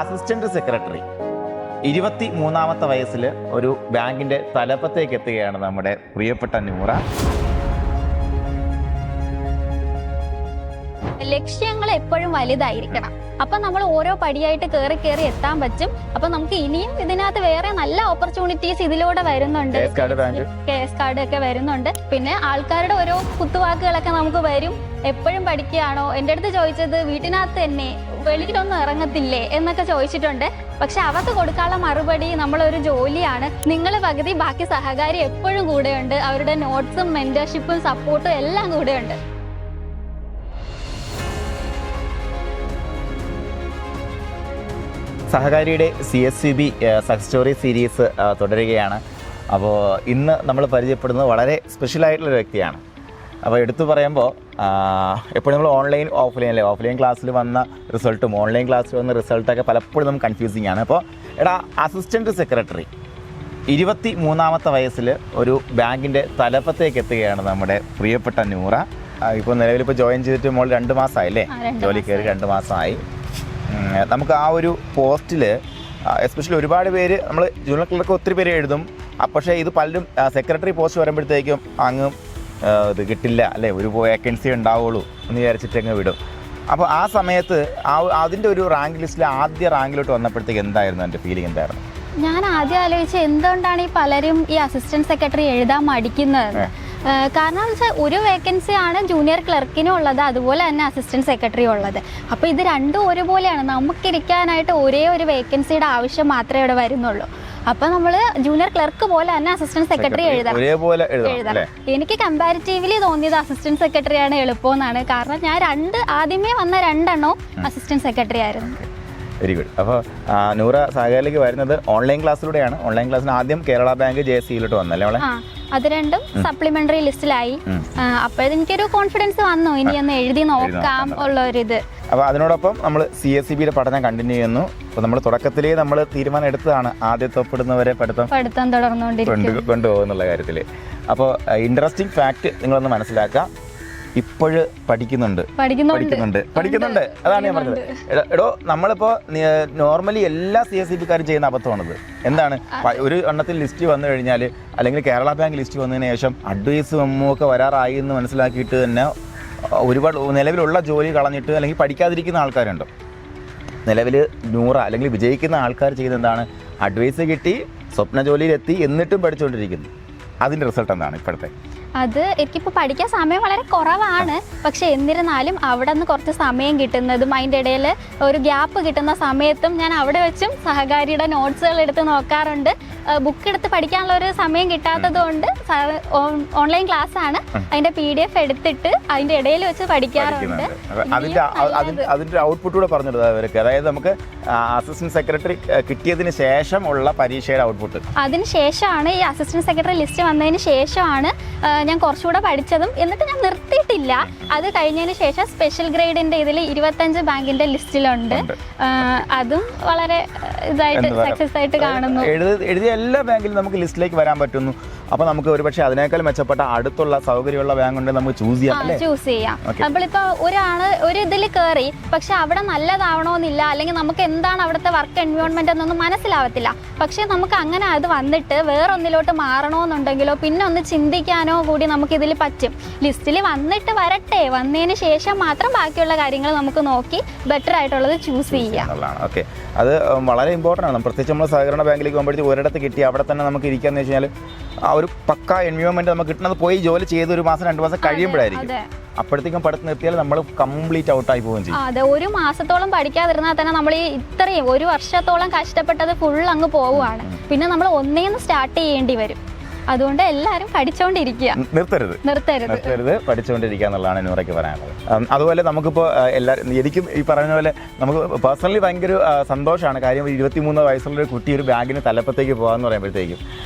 Assistant secretary 23-ാമത്തെ വയസ്സിൽ ഒരു ബാങ്കിന്റെ തലപ്പത്തേക്ക് എത്തുകയാണ് നമ്മുടെ പ്രിയപ്പെട്ട നൂറ. ലക്ഷ്യങ്ങൾ എപ്പോഴും വലുതായിരിക്കണം. അപ്പൊ നമ്മൾ ഓരോ പടിയായിട്ട് കയറി എത്താൻ പറ്റും. അപ്പൊ നമുക്ക് ഇനിയും ഇതിനകത്ത് വേറെ നല്ല ഓപ്പർച്യൂണിറ്റീസ് ഇതിലൂടെ വരുന്നുണ്ട്. KS കാർഡ് ഒക്കെ വരുന്നുണ്ട്. പിന്നെ ആൾക്കാരുടെ ഓരോ കുത്തുവാക്കുകളൊക്കെ നമുക്ക് വരും. എപ്പോഴും പഠിക്കുകയാണോ, എൻ്റെ അടുത്ത് ചോദിച്ചത് വീട്ടിനകത്ത് തന്നെ വെളിയിലൊന്നും ഇറങ്ങത്തില്ലേ എന്നൊക്കെ ചോദിച്ചിട്ടുണ്ട്. പക്ഷെ അവർക്ക് കൊടുക്കാനുള്ള മറുപടി നമ്മളൊരു ജോലിയാണ്. നിങ്ങൾ പകുതി, ബാക്കി സഹകാരി എപ്പോഴും കൂടെയുണ്ട്. അവരുടെ നോട്ട്സും മെന്റർഷിപ്പും സപ്പോർട്ടും എല്ലാം കൂടെയുണ്ട്. സഹകാരിയുടെ CSCB സക്സസ് സ്റ്റോറി സീരീസ് തുടരുകയാണ്. അപ്പോൾ ഇന്ന് നമ്മൾ പരിചയപ്പെടുന്നത് വളരെ സ്പെഷ്യലായിട്ടുള്ളൊരു വ്യക്തിയാണ്. അപ്പോൾ എടുത്തു പറയുമ്പോൾ എപ്പോഴും നമ്മൾ ഓഫ്ലൈൻ ക്ലാസ്സിൽ വന്ന റിസൾട്ടും ഓൺലൈൻ ക്ലാസ്സിൽ വന്ന റിസൾട്ടൊക്കെ പലപ്പോഴും നമുക്ക് കൺഫ്യൂസിങ് ആണ്. അപ്പോൾ അസിസ്റ്റൻറ്റ് സെക്രട്ടറി 23-ാമത്തെ വയസ്സിൽ ഒരു ബാങ്കിൻ്റെ തലപ്പത്തേക്ക് എത്തുകയാണ് നമ്മുടെ പ്രിയപ്പെട്ട നൂറ. ഇപ്പോൾ നിലവിലിപ്പോൾ ജോയിൻ ചെയ്തിട്ട് മോൾ 2 മാസമായില്ലേ? ജോലി കയറി 2 മാസമായി. നമുക്ക് ആ ഒരു പോസ്റ്റിൽ എസ്പെഷ്യലി ഒരുപാട് പേര്, നമ്മൾ ജൂനിയർ ക്ലർക്ക് ഒത്തിരി പേര് എഴുതും. പക്ഷേ ഇത് പലരും സെക്രട്ടറി പോസ്റ്റ് വരുമ്പോഴത്തേക്കും അങ്ങ് ഇത് കിട്ടില്ല അല്ലേ, ഒരു വേക്കൻസി ഉണ്ടാവുള്ളൂ എന്ന് വിചാരിച്ചിട്ട് അങ്ങ് വിടും. അപ്പോൾ ആ സമയത്ത് അതിൻ്റെ ഒരു റാങ്ക് ലിസ്റ്റിൽ ആദ്യ റാങ്കിലോട്ട് വന്നപ്പോഴത്തേക്ക് എന്തായിരുന്നു എൻ്റെ ഫീലിംഗ്? എന്തായിരുന്നു? ഞാൻ ആദ്യം ആലോചിച്ചത് എന്തുകൊണ്ടാണ് ഈ പലരും ഈ അസിസ്റ്റന്റ് സെക്രട്ടറി എഴുതാൻ മടിക്കുന്നത്. കാരണം എന്ന് വെച്ചാൽ ഒരു വേക്കൻസി ആണ് ജൂനിയർ ക്ലർക്കിനും ഉള്ളത്, അതുപോലെ തന്നെ അസിസ്റ്റന്റ് സെക്രട്ടറി ഉള്ളത്. അപ്പോൾ ഇത് രണ്ടും ഒരുപോലെയാണ്. നമുക്കിരിക്കാനായിട്ട് ഒരേ ഒരു വേക്കൻസിയുടെ ആവശ്യം മാത്രമേ ഇവിടെ വരുന്നുള്ളൂ. അപ്പൊ നമ്മള് ജൂനിയർ ക്ലർക്ക് പോലെ തന്നെ അസിസ്റ്റന്റ് സെക്രട്ടറി എഴുതണം. എനിക്ക് കമ്പാരിറ്റീവ്ലി തോന്നിയത് അസിസ്റ്റന്റ് സെക്രട്ടറിയാണ് എളുപ്പമെന്നാണ്. കാരണം ഞാൻ ആദ്യമേ വന്ന 2 എണ്ണവും അസിസ്റ്റന്റ് സെക്രട്ടറി ആയിരുന്നു. Very good. അപ്പോൾ നൂറ സഹകാരിയിലേക്ക് വരുന്നത് ഓൺലൈൻ ക്ലാസ്സിലൂടെയാണ്. ഓൺലൈൻ ക്ലാസ്സിന് ആദ്യം കേരള ബാങ്ക് JSCയിലോട്ട് വന്നല്ലേ അവളെ? അത് രണ്ടും സപ്ലിമെന്ററി ലിസ്റ്റിലായി. അപ്പോഴെനിക്കൊരു കോൺഫിഡൻസ് വന്നു, ഇനി ഒന്ന് എഴുതി നോക്കാം ഉള്ളൊരിത്. അപ്പോൾ അതിനോടൊപ്പം നമ്മൾ CSCBയുടെ പഠനം കണ്ടിന്യൂ ചെയ്യുന്നു. അപ്പോൾ നമ്മൾ തുടക്കത്തിലേ നമ്മൾ തീരുമാനം എടുത്തതാണ് ആദ്യത്തെ ഒപ്പിടുന്നവരെ പഠിത്തം കൊണ്ടുപോകുന്നുള്ള കാര്യത്തിൽ. അപ്പോൾ ഇൻട്രസ്റ്റിംഗ് ഫാക്ട് നിങ്ങളൊന്ന് മനസ്സിലാക്കുക. ഇപ്പോഴ് പഠിക്കുന്നുണ്ട്. അതാണ് ഞാൻ പറഞ്ഞത്. എടോ, നമ്മളിപ്പോൾ നോർമലി എല്ലാ CSCBക്കാരും ചെയ്യുന്ന അബദ്ധമാണത്. എന്താണ്, ഒരു എണ്ണത്തിൽ ലിസ്റ്റ് വന്നു കഴിഞ്ഞാൽ, അല്ലെങ്കിൽ കേരള ബാങ്ക് ലിസ്റ്റ് വന്നതിന് ശേഷം അഡ്വൈസ് മെമ്മോ ഒക്കെ വരാറായി എന്ന് മനസ്സിലാക്കിയിട്ട് തന്നെ ഒരുപാട് നിലവിലുള്ള ജോലി കളഞ്ഞിട്ട് അല്ലെങ്കിൽ പഠിക്കാതിരിക്കുന്ന ആൾക്കാരുണ്ട്. നിലവിൽ 100 അല്ലെങ്കിൽ വിജയിക്കുന്ന ആൾക്കാർ ചെയ്യുന്നത് എന്താണ്, അഡ്വൈസ് കിട്ടി, സ്വപ്ന ജോലിയിലെത്തി, എന്നിട്ടും പഠിച്ചുകൊണ്ടിരിക്കുന്നു. അതിൻ്റെ റിസൾട്ട് എന്താണ് ഇപ്പോഴത്തെ? അത് എനിക്കിപ്പോൾ പഠിക്കാൻ സമയം വളരെ കുറവാണ്. പക്ഷെ എന്നിരുന്നാലും അവിടെ നിന്ന് കുറച്ച് സമയം കിട്ടുന്നതും അതിൻ്റെ ഇടയിൽ ഒരു ഗ്യാപ്പ് കിട്ടുന്ന സമയത്തും ഞാൻ അവിടെ വെച്ചും സഹകാരിയുടെ നോട്ട്സുകൾ എടുത്ത് നോക്കാറുണ്ട്. ബുക്ക് എടുത്ത് പഠിക്കാനുള്ള ഒരു സമയം കിട്ടാത്തത് കൊണ്ട് ഓൺലൈൻ ക്ലാസ് ആണ്, അതിൻ്റെ PDF എടുത്തിട്ട് അതിൻ്റെ ഇടയിൽ വെച്ച് പഠിക്കാറുണ്ട്. അതിൻ്റെ ഔട്ട്പുട്ട് കൂടെ പറഞ്ഞിട്ട് അവർക്ക്, അതായത് നമുക്ക് അസിസ്റ്റന്റ് സെക്രട്ടറി കിട്ടിയതിന് ശേഷമുള്ള പരീക്ഷയുടെ ഔട്ട്പുട്ട്. അതിന് ശേഷമാണ് ഈ അസിസ്റ്റന്റ് സെക്രട്ടറി ലിസ്റ്റ് വന്നതിന് ശേഷമാണ് ഞാൻ കുറച്ചുകൂടെ പഠിച്ചതും. എന്നിട്ട് ഞാൻ നിർത്തിയിട്ടില്ല. അത് കഴിഞ്ഞതിന് ശേഷം സ്പെഷ്യൽ ഗ്രേഡിന്റെ ഇതിൽ 25 ബാങ്കിന്റെ ലിസ്റ്റിലുണ്ട്. അതും വളരെ ഇതായിട്ട് സക്സസ് ആയിട്ട് കാണുന്നു. എഴുതിയ എല്ലാ ബാങ്കിലും നമുക്ക് ലിസ്റ്റിലേക്ക് വരാൻ പറ്റുന്നു. അപ്പൊ നമുക്ക് ഒരുപക്ഷെ അതിനേക്കാൾ മെച്ചപ്പെട്ട അടുത്തുള്ള സൗകര്യമുള്ള ബാങ്ക് ഉണ്ട് നമുക്ക് ചൂസ് ചെയ്യാം. നമ്മളിപ്പോ ഒരു ഇതിൽ കയറി, പക്ഷെ അവിടെ നല്ലതാവണമെന്നില്ല, അല്ലെങ്കിൽ നമുക്ക് എന്താണ് അവിടുത്തെ വർക്ക് എൻവയോൺമെന്റ് എന്നൊന്നും മനസ്സിലാവത്തില്ല. പക്ഷെ നമുക്ക് അങ്ങനെ അത് വന്നിട്ട് വേറൊന്നിലോട്ട് മാറണമെന്നുണ്ടെങ്കിലോ പിന്നെ ഒന്ന് ചിന്തിക്കാനോ കൂടി നമുക്ക് ഇതിൽ പറ്റും. ലിസ്റ്റിൽ വന്നിട്ട് വരട്ടെ, വന്നതിന് ശേഷം മാത്രം ബാക്കിയുള്ള കാര്യങ്ങൾ നമുക്ക് നോക്കി ബെറ്റർ ആയിട്ടുള്ളത് ചൂസ് ചെയ്യാം. ഓക്കെ, അത് വളരെ ഇമ്പോർട്ടൻ്റ് ആണ്. പ്രത്യേകിച്ച് നമ്മൾ സഹകരണ ബാങ്കിലേക്ക് പോകുമ്പോഴത്തേക്ക് ഒരിടത്ത് കിട്ടി അവിടെ തന്നെ നമുക്ക് ഇരിക്കാന്ന് വെച്ച് കഴിഞ്ഞാൽ ആ ഒരു പക്ക എൻവയോൺമെന്റ് നമുക്ക് കിട്ടുന്നത് പോയി ജോലി ചെയ്ത് 1 മാസം 2 മാസം കഴിയുമ്പോഴായിരിക്കും. അപ്പോഴത്തേക്കും പഠിത്തം നിർത്തിയാൽ നമ്മൾ കംപ്ലീറ്റ് ഔട്ടായി പോവുകയും ചെയ്യും. അതെ, 1 മാസത്തോളം പഠിക്കാതിരുന്നാൽ തന്നെ നമ്മൾ ഈ ഇത്രയും 1 വർഷത്തോളം കഷ്ടപ്പെട്ടത് ഫുൾ അങ്ങ് പോവുകയാണ്. പിന്നെ നമ്മൾ ഒന്നേന്ന് സ്റ്റാർട്ട് ചെയ്യേണ്ടി വരും. അതുകൊണ്ട് എല്ലാവരും പഠിച്ചുകൊണ്ടിരിക്കുക, നിർത്തരുത്, പഠിച്ചുകൊണ്ടിരിക്കുക എന്നുള്ളതാണ് നൂറയ്ക്ക് പറയാനുള്ളത്. അതുപോലെ നമുക്കിപ്പോൾ എനിക്കും ഈ പറയുന്ന പോലെ നമുക്ക് പേഴ്സണലി ഭയങ്കര സന്തോഷമാണ്. കാര്യം 23 വയസ്സുള്ള ഒരു കുട്ടി ഒരു ബാങ്കിന് തലപ്പത്തേക്ക് പോകാമെന്ന് പറയുമ്പോഴത്തേക്കും.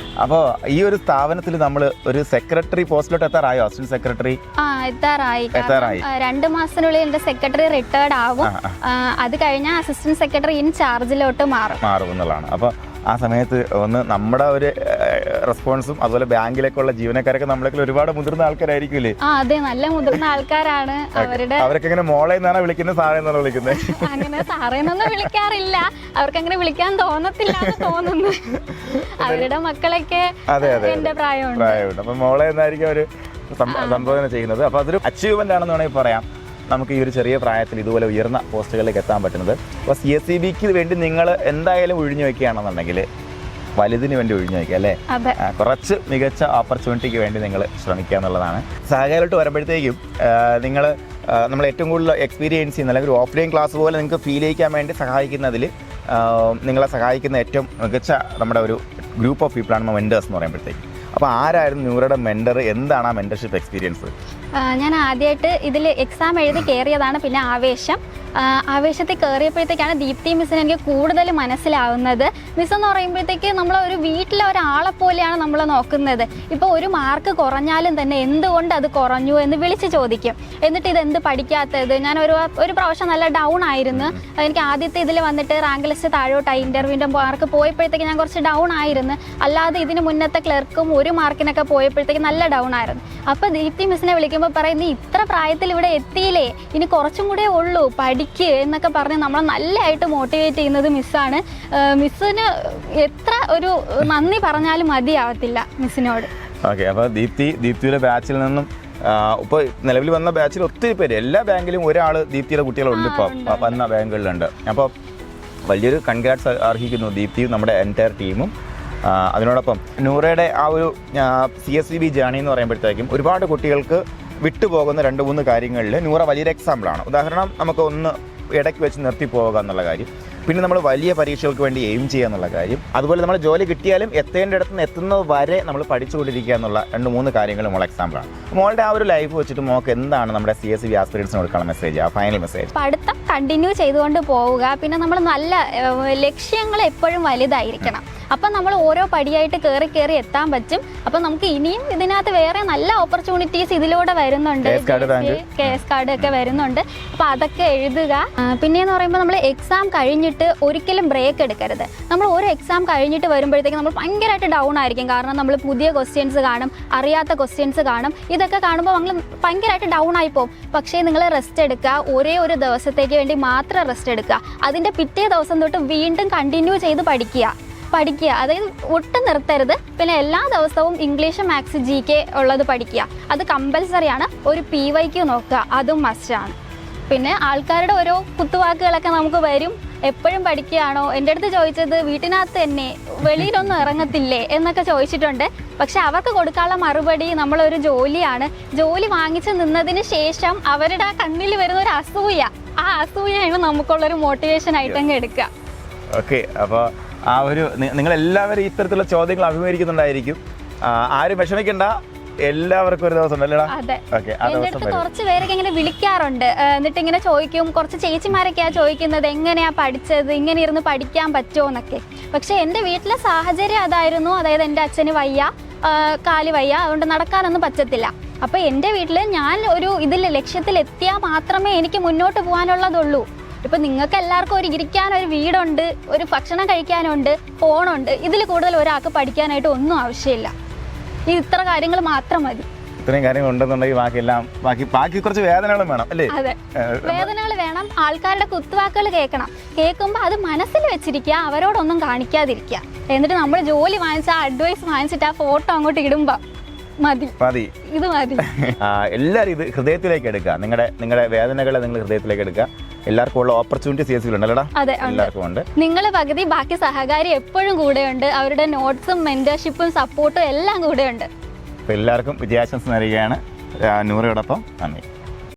അപ്പോൾ ഈ ഒരു സ്ഥാപനത്തിൽ നമ്മൾ ഒരു സെക്രട്ടറി പോസ്റ്റിലോട്ട് എത്താറായോ? അസിസ്റ്റന്റ് സെക്രട്ടറി എത്താറായി. 2 മാസത്തിനുള്ളിൽ എൻ്റെ സെക്രട്ടറി റിട്ടയർഡ് ആകും. അത് കഴിഞ്ഞാൽ അസിസ്റ്റന്റ് സെക്രട്ടറി ഇൻ ചാർജിലോട്ട് മാറും എന്നുള്ളതാണ്. അപ്പോൾ ആ സമയത്ത് ഒന്ന് നമ്മുടെ ഒരു റെസ്പോൺസും അതുപോലെ ബാങ്കിലേക്കുള്ള ജീവനക്കാരൊക്കെ നമ്മളൊക്കെ ഒരുപാട് മുതിർന്ന ആൾക്കാരായിരിക്കില്ലേ? അതെ, നല്ല മുതിർന്ന ആൾക്കാരാണ്. അവരൊക്കെ ഇങ്ങനെ മോളെ എന്നാണ് വിളിക്കുന്നത്, സാറേ എന്നാണ് വിളിക്കുന്നത്? അങ്ങനെ സാറേന്നൊന്നും വിളിക്കാറില്ല, അവർക്ക് അങ്ങനെ വിളിക്കാൻ തോന്നത്തില്ല എന്ന് തോന്നുന്നു. അവരുടെ മക്കളൊക്കെ എന്റെ പ്രായമുണ്ട്. അപ്പൊ മോളെ എന്നായിരിക്കും അവര് സംബോധന ചെയ്യുന്നത്. അപ്പൊ അതൊരു അച്ചീവ്മെന്റ് ആണെന്ന് വേണമെങ്കിൽ പറയാം. നമുക്ക് ഈ ഒരു ചെറിയ പ്രായത്തിൽ ഇതുപോലെ ഉയർന്ന പോസ്റ്റുകളിലേക്ക് എത്താൻ പറ്റുന്നത്. അപ്പോൾ CSEBക്ക് വേണ്ടി നിങ്ങൾ എന്തായാലും ഒഴിഞ്ഞു വയ്ക്കുകയാണെന്നുണ്ടെങ്കിൽ വലുതിന് വേണ്ടി ഒഴിഞ്ഞു വയ്ക്കുക അല്ലേ? കുറച്ച് മികച്ച ഓപ്പർച്യൂണിറ്റിക്ക് വേണ്ടി നിങ്ങൾ ശ്രമിക്കുക എന്നുള്ളതാണ്. സഹകരണമായിട്ട് വരുമ്പോഴത്തേക്കും നമ്മൾ ഏറ്റവും കൂടുതൽ എക്സ്പീരിയൻസ് ചെയ്യുന്ന അല്ലെങ്കിൽ ഒരു ഓഫ്ലൈൻ ക്ലാസ് പോലെ നിങ്ങൾക്ക് ഫീൽ ചെയ്യിക്കാൻ വേണ്ടി സഹായിക്കുന്നതിൽ നിങ്ങളെ സഹായിക്കുന്ന ഏറ്റവും മികച്ച നമ്മുടെ ഒരു ഗ്രൂപ്പ് ഓഫ് പീപ്പിളാണ് മെൻറ്റേഴ്സ് എന്ന് പറയുമ്പോഴത്തേക്കും. അപ്പോൾ ആരായിരുന്നു നൂറയുടെ മെൻറ്റർ? എന്താണ് ആ മെൻറ്റർഷിപ്പ് എക്സ്പീരിയൻസ്? ഞാൻ ആദ്യമായിട്ട് ഇതിൽ എക്സാം എഴുതി കയറിയതാണ്. പിന്നെ ആവേശത്തിൽ കയറിയപ്പോഴത്തേക്കാണ് ദീപ്തി മിസ്സിനെ എനിക്ക് കൂടുതൽ മനസ്സിലാവുന്നത്. മിസ് എന്ന് പറയുമ്പോഴത്തേക്ക് നമ്മൾ ഒരു വീട്ടിലെ ഒരാളെ പോലെയാണ് നമ്മൾ നോക്കുന്നത്. ഇപ്പോൾ ഒരു മാർക്ക് കുറഞ്ഞാലും തന്നെ എന്തുകൊണ്ട് അത് കുറഞ്ഞു എന്ന് വിളിച്ച് ചോദിക്കും. എന്നിട്ട് ഇതെന്ത് പഠിക്കാത്തത്? ഞാൻ ഒരു പ്രാവശ്യം നല്ല ഡൗൺ ആയിരുന്നു. എനിക്ക് ആദ്യത്തെ ഇതിൽ വന്നിട്ട് റാങ്ക് ലിസ്റ്റ് താഴോട്ടായി. ഇൻ്റർവ്യൂവിൻ്റെ മാർക്ക് പോയപ്പോഴത്തേക്ക് ഞാൻ കുറച്ച് ഡൗൺ ആയിരുന്നു. അല്ലാതെ ഇതിന് മുന്നത്തെ ക്ലർക്കും ഒരു മാർക്കിനൊക്കെ പോയപ്പോഴത്തേക്ക് നല്ല ഡൗൺ ആയിരുന്നു. അപ്പോൾ ദീപ്തി മിസ്സിനെ വിളിക്കുമ്പോൾ പറയും, നീ ഇത്ര പ്രായത്തിൽ ഇവിടെ എത്തിയില്ലേ, ഇനി കുറച്ചും കൂടെ ഉള്ളൂ, പഠിക്ക് എന്നൊക്കെ പറഞ്ഞ് നമ്മളെ നല്ലതായിട്ട് മോട്ടിവേറ്റ് ചെയ്യുന്നത് മിസ്സാണ്. മിസ്സിന് എത്ര ഒരു നന്ദി പറഞ്ഞാലും മതിയാവത്തില്ല മിസ്സിനോട്. ഓക്കെ, അപ്പോൾ ദീപ്തിയുടെ ബാച്ചിൽ നിന്നും ഇപ്പോൾ നിലവിൽ വന്ന ബാച്ചിൽ ഒത്തിരി പേര്, എല്ലാ ബാങ്കിലും ഒരാൾ ദീപ്തിയുടെ കുട്ടികളുണ്ട് ഇപ്പോൾ വന്ന ബാങ്കുകളിലുണ്ട്. അപ്പോൾ വലിയൊരു കൺഗ്രാറ്റ്സ് അർഹിക്കുന്നു ദീപ്തിയും നമ്മുടെ എൻറ്റയർ ടീമും. അതിനോടൊപ്പം നൂറയുടെ ആ ഒരു CSEB ജേണി എന്ന് പറയുമ്പോഴത്തേക്കും ഒരുപാട് കുട്ടികൾക്ക് വിട്ടുപോകുന്ന 2-3 കാര്യങ്ങളിൽ നൂറ വലിയൊരു എക്സാമ്പിളാണ്. ഉദാഹരണം, നമുക്ക് ഒന്ന് ഇടയ്ക്ക് വെച്ച് നിർത്തി പോകുക എന്നുള്ള കാര്യം, പിന്നെ നമ്മൾ വലിയ പരീക്ഷകൾക്ക് വേണ്ടി എയിം ചെയ്യുക എന്നുള്ള കാര്യം, അതുപോലെ നമ്മൾ ജോലി കിട്ടിയാലും എത്തേണ്ടിടത്ത് നിന്ന് എത്തുന്നത് വരെ നമ്മൾ പഠിച്ചുകൊണ്ടിരിക്കുക എന്നുള്ള 2-3 കാര്യങ്ങൾ മോൾ എക്സാമ്പിളാണ്. മോളുടെ ആ ഒരു ലൈഫ് വെച്ചിട്ട് മോൾക്ക് എന്താണ് നമ്മുടെ CSEB ആസ്പിരൻസിന് കൊടുക്കാനുള്ള മെസ്സേജ്, ആ ഫൈനൽ മെസ്സേജ്? പഠിത്തം കണ്ടിന്യൂ ചെയ്തുകൊണ്ട് പോവുക. പിന്നെ നമ്മൾ നല്ല ലക്ഷ്യങ്ങൾ എപ്പോഴും വലുതായിരിക്കണം. അപ്പം നമ്മൾ ഓരോ പടിയായിട്ട് കയറി എത്താൻ പറ്റും. അപ്പം നമുക്ക് ഇനിയും ഇതിനകത്ത് വേറെ നല്ല ഓപ്പർച്യൂണിറ്റീസ് ഇതിലൂടെ വരുന്നുണ്ട്. KS കാർഡ് ഒക്കെ വരുന്നുണ്ട്. അപ്പം അതൊക്കെ എഴുതുക. പിന്നെയെന്ന് പറയുമ്പോൾ നമ്മൾ എക്സാം കഴിഞ്ഞിട്ട് ഒരിക്കലും ബ്രേക്ക് എടുക്കരുത്. നമ്മൾ ഒരു എക്സാം കഴിഞ്ഞിട്ട് വരുമ്പോഴത്തേക്കും നമ്മൾ ഭയങ്കരമായിട്ട് ഡൗൺ ആയിരിക്കും. കാരണം നമ്മൾ പുതിയ ക്വസ്റ്റ്യൻസ് കാണും, അറിയാത്ത ക്വസ്റ്റ്യൻസ് കാണും. ഇതൊക്കെ കാണുമ്പോൾ നമ്മൾ ഭയങ്കരമായിട്ട് ഡൗൺ ആയി പോകും. പക്ഷേ നിങ്ങൾ റെസ്റ്റ് എടുക്കുക. ഒരേ ഒരു ദിവസത്തേക്ക് വേണ്ടി മാത്രം റെസ്റ്റ് എടുക്കുക. അതിൻ്റെ പിറ്റേ ദിവസം തൊട്ട് വീണ്ടും കണ്ടിന്യൂ ചെയ്ത് പഠിക്കുക. അതായത് ഒട്ടും നിർത്തരുത്. പിന്നെ എല്ലാ ദിവസവും ഇംഗ്ലീഷ്, മാത്സ്, GK ഉള്ളത് പഠിക്കുക. അത് കമ്പൽസറിയാണ്. ഒരു PYQ നോക്കുക, അതും മസ്റ്റാണ്. പിന്നെ ആൾക്കാരുടെ ഓരോ കുത്തുവാക്കുകളൊക്കെ നമുക്ക് വരും. എപ്പോഴും പഠിക്കുകയാണോ? എൻ്റെ അടുത്ത് ചോദിച്ചത് വീട്ടിനകത്ത് തന്നെ വെളിയിലൊന്നും ഇറങ്ങത്തില്ലേ എന്നൊക്കെ ചോദിച്ചിട്ടുണ്ട്. പക്ഷെ അവർക്ക് കൊടുക്കാനുള്ള മറുപടി നമ്മളൊരു ജോലിയാണ്. ജോലി വാങ്ങിച്ച് നിന്നതിന് ശേഷം അവരുടെ ആ കണ്ണിൽ വരുന്ന ഒരു അസൂയ, ആ അസൂയാണ് നമുക്കുള്ളൊരു മോട്ടിവേഷൻ ആയിട്ടങ്ങ് എടുക്കുക. ഓക്കെ, അപ്പോൾ ആ ഒരു നിങ്ങളെല്ലാവരും ഇത്തരത്തിലുള്ള ചോദ്യങ്ങൾ അഭിമുഖീകരിക്കുന്നുണ്ടായിരിക്കും. ആരും വിഷമിക്കണ്ട, എല്ലാവർക്കും ഒരു ദിവസം ഉണ്ടല്ലേടാ? അതെ, എൻ്റെ അടുത്ത് കുറച്ച് പേരൊക്കെ ഇങ്ങനെ വിളിക്കാറുണ്ട്. എന്നിട്ട് ഇങ്ങനെ ചോദിക്കും, കുറച്ച് ചേച്ചിമാരൊക്കെയാ ചോദിക്കുന്നത് എങ്ങനെയാ പഠിച്ചത്, ഇങ്ങനെ ഇരുന്ന് പഠിക്കാൻ പറ്റുമോ എന്നൊക്കെ. പക്ഷെ എൻ്റെ വീട്ടിലെ സാഹചര്യം അതായിരുന്നു. അതായത് എൻ്റെ അച്ഛന് വയ്യ, കാല് വയ്യ, അതുകൊണ്ട് നടക്കാനൊന്നും പറ്റത്തില്ല. അപ്പോൾ എൻ്റെ വീട്ടിൽ ഞാൻ ഒരു ലക്ഷ്യത്തിൽ എത്തിയാൽ മാത്രമേ എനിക്ക് മുന്നോട്ട് പോകാനുള്ളതുള്ളൂ. ഇപ്പം നിങ്ങൾക്ക് എല്ലാവർക്കും ഇരിക്കാനൊരു വീടുണ്ട്, ഒരു ഭക്ഷണം കഴിക്കാനുണ്ട്, ഫോണുണ്ട്. ഇതിൽ കൂടുതൽ ഒരാൾക്ക് പഠിക്കാനായിട്ട് ഒന്നും ആവശ്യമില്ല. ഇത്ര കാര്യങ്ങൾ മാത്രം മതി. ഇത്രയും കാര്യങ്ങൾ ഉണ്ടെന്നുണ്ടെങ്കിൽ ബാക്കി കുറച്ച് വേദനകളും വേണം അല്ലേ? അതെ, വേദനകൾ വേണം. ആൾക്കാരുടെ കുത്തുവാക്കുകൾ കേൾക്കുമ്പോൾ അത് മനസ്സിൽ വെച്ചിരിക്കുക, അവരോടൊന്നും കാണിക്കാതിരിക്കുക. എന്നിട്ട് നമ്മൾ ജോലി വാങ്ങിച്ച അഡ്വൈസ് വാങ്ങിച്ചിട്ട് ആ ഫോട്ടോ അങ്ങോട്ട് ഇടുമ്പോൾ മതി. ഇത് മതി. എല്ലാവരും ഇത് ഹൃദയത്തിലേക്ക് എടുക്കുക. നിങ്ങളുടെ വേദനകളെ നിങ്ങൾ ഹൃദയത്തിലേക്ക് എടുക്കുക. എല്ലാവർക്കും ഉള്ള ഓപ്പർച്യൂണിറ്റി CSEB ഉണ്ടല്ലോടാ? അതെ, എല്ലാവർക്കും ഉണ്ട്. നിങ്ങൾ പകുതി, ബാക്കി സഹകാരി എപ്പോഴും കൂടെയുണ്ട്. അവരുടെ നോട്ട്സും മെന്റർഷിപ്പും സപ്പോർട്ടും എല്ലാം കൂടെയുണ്ട്. അപ്പോൾ എല്ലാവർക്കും വിജയാശംസ നേരുകയാണ്. നൂറയോടൊപ്പം നന്ദി.